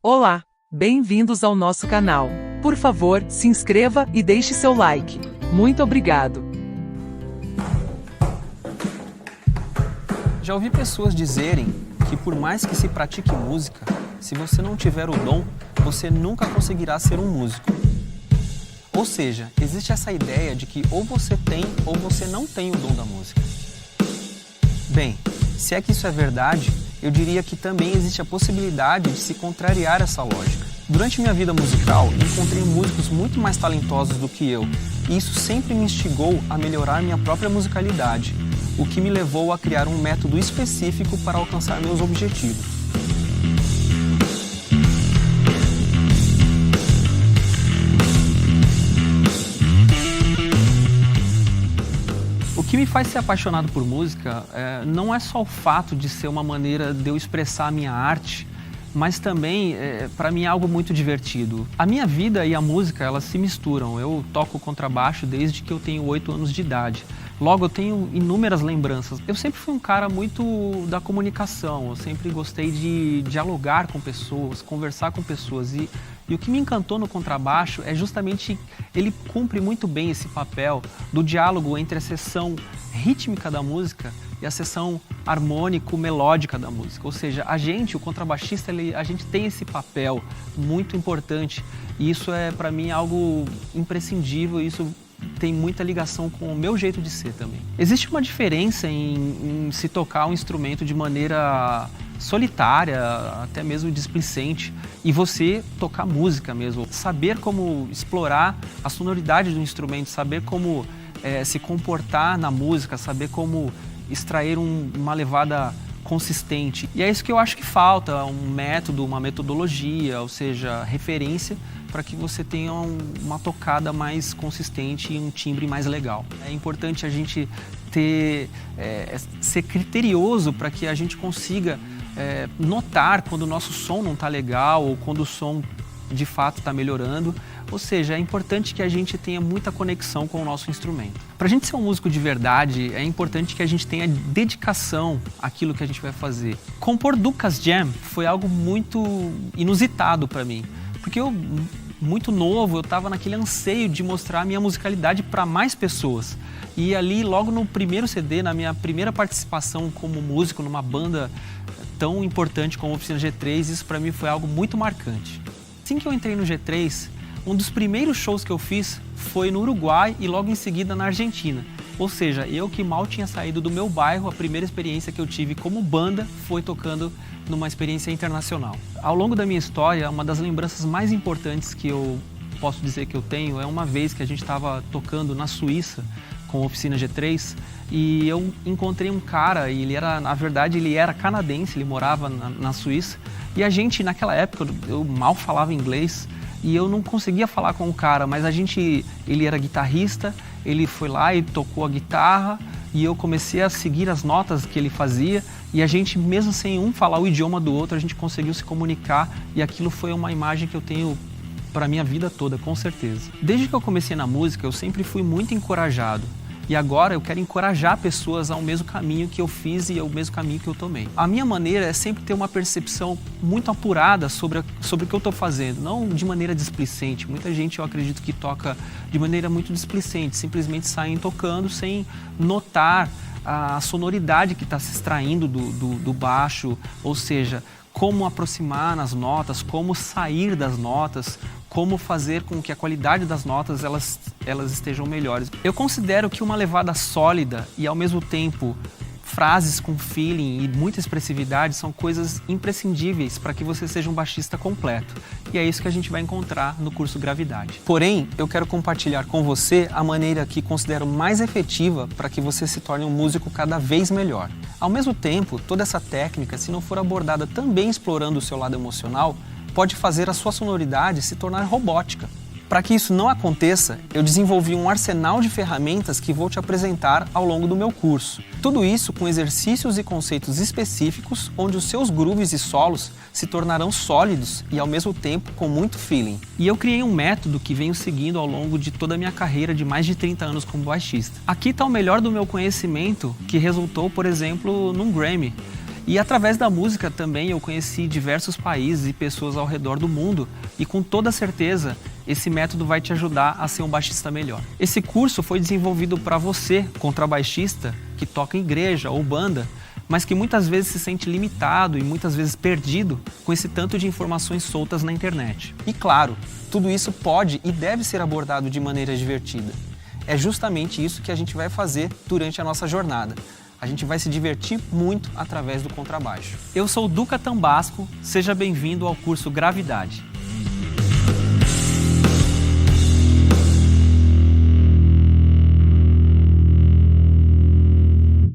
Olá, bem-vindos ao nosso canal. Por favor, se inscreva e deixe seu like. Muito obrigado. Já ouvi pessoas dizerem que por mais que se pratique música, se você não tiver o dom, você nunca conseguirá ser um músico. Ou seja, existe essa ideia de que ou você tem ou você não tem o dom da música. Bem, se é que isso é verdade, eu diria que também existe a possibilidade de se contrariar essa lógica. Durante minha vida musical, encontrei músicos muito mais talentosos do que eu, e isso sempre me instigou a melhorar minha própria musicalidade, o que me levou a criar um método específico para alcançar meus objetivos. O que me faz ser apaixonado por música não é só o fato de ser uma maneira de eu expressar a minha arte, mas também, para mim, é algo muito divertido. A minha vida e a música, elas se misturam. Eu toco contrabaixo desde que eu tenho 8 anos de idade. Logo, eu tenho inúmeras lembranças. Eu sempre fui um cara muito da comunicação, eu sempre gostei de dialogar com pessoas, conversar com pessoas. E o que me encantou no contrabaixo é justamente ele cumpre muito bem esse papel do diálogo entre a seção rítmica da música e a seção harmônico-melódica da música. Ou seja, o contrabaixista, a gente tem esse papel muito importante e isso é, para mim, algo imprescindível e isso tem muita ligação com o meu jeito de ser também. Existe uma diferença em se tocar um instrumento de maneira solitária, até mesmo displicente, e você tocar música mesmo. Saber como explorar a sonoridade do instrumento, saber como se comportar na música, saber como extrair uma levada consistente. E é isso que eu acho que falta, um método, uma metodologia, ou seja, referência para que você tenha uma tocada mais consistente e um timbre mais legal. É importante a gente ser criterioso para que a gente consiga notar quando o nosso som não está legal ou quando o som de fato está melhorando. Ou seja, é importante que a gente tenha muita conexão com o nosso instrumento. Para a gente ser um músico de verdade, é importante que a gente tenha dedicação àquilo que a gente vai fazer. Compor Dukas Jam foi algo muito inusitado para mim, porque eu, muito novo, eu estava naquele anseio de mostrar a minha musicalidade para mais pessoas. E ali, logo no primeiro CD, na minha primeira participação como músico numa banda tão importante como a Oficina G3, isso para mim foi algo muito marcante. Assim que eu entrei no G3, um dos primeiros shows que eu fiz foi no Uruguai e logo em seguida na Argentina. Ou seja, eu que mal tinha saído do meu bairro, a primeira experiência que eu tive como banda foi tocando numa experiência internacional. Ao longo da minha história, uma das lembranças mais importantes que eu posso dizer que eu tenho é uma vez que a gente estava tocando na Suíça com a Oficina G3 e eu encontrei um cara, e na verdade ele era canadense, ele morava na Suíça, e a gente, naquela época, eu mal falava inglês, e eu não conseguia falar com o cara, mas ele era guitarrista, ele foi lá e tocou a guitarra e eu comecei a seguir as notas que ele fazia e a gente, mesmo sem um falar o idioma do outro, a gente conseguiu se comunicar e aquilo foi uma imagem que eu tenho para a minha vida toda, com certeza. Desde que eu comecei na música, eu sempre fui muito encorajado. E agora eu quero encorajar pessoas ao mesmo caminho que eu fiz e ao mesmo caminho que eu tomei. A minha maneira é sempre ter uma percepção muito apurada sobre o que eu estou fazendo, não de maneira displicente. Muita gente, eu acredito, que toca de maneira muito displicente, simplesmente saem tocando sem notar a sonoridade que está se extraindo do baixo, ou seja, como aproximar nas notas, como sair das notas, como fazer com que a qualidade das notas elas estejam melhores. Eu considero que uma levada sólida e ao mesmo tempo frases com feeling e muita expressividade são coisas imprescindíveis para que você seja um baixista completo. E é isso que a gente vai encontrar no curso Gravidade. Porém, eu quero compartilhar com você a maneira que considero mais efetiva para que você se torne um músico cada vez melhor. Ao mesmo tempo, toda essa técnica, se não for abordada também explorando o seu lado emocional, pode fazer a sua sonoridade se tornar robótica. Para que isso não aconteça, eu desenvolvi um arsenal de ferramentas que vou te apresentar ao longo do meu curso. Tudo isso com exercícios e conceitos específicos, onde os seus grooves e solos se tornarão sólidos e ao mesmo tempo com muito feeling. E eu criei um método que venho seguindo ao longo de toda a minha carreira de mais de 30 anos como baixista. Aqui está o melhor do meu conhecimento que resultou, por exemplo, num Grammy. E através da música também eu conheci diversos países e pessoas ao redor do mundo e com toda certeza esse método vai te ajudar a ser um baixista melhor. Esse curso foi desenvolvido para você, contrabaixista, que toca em igreja ou banda, mas que muitas vezes se sente limitado e muitas vezes perdido com esse tanto de informações soltas na internet. E claro, tudo isso pode e deve ser abordado de maneira divertida. É justamente isso que a gente vai fazer durante a nossa jornada. A gente vai se divertir muito através do contrabaixo. Eu sou o Duca Tambasco, seja bem-vindo ao curso Gravidade.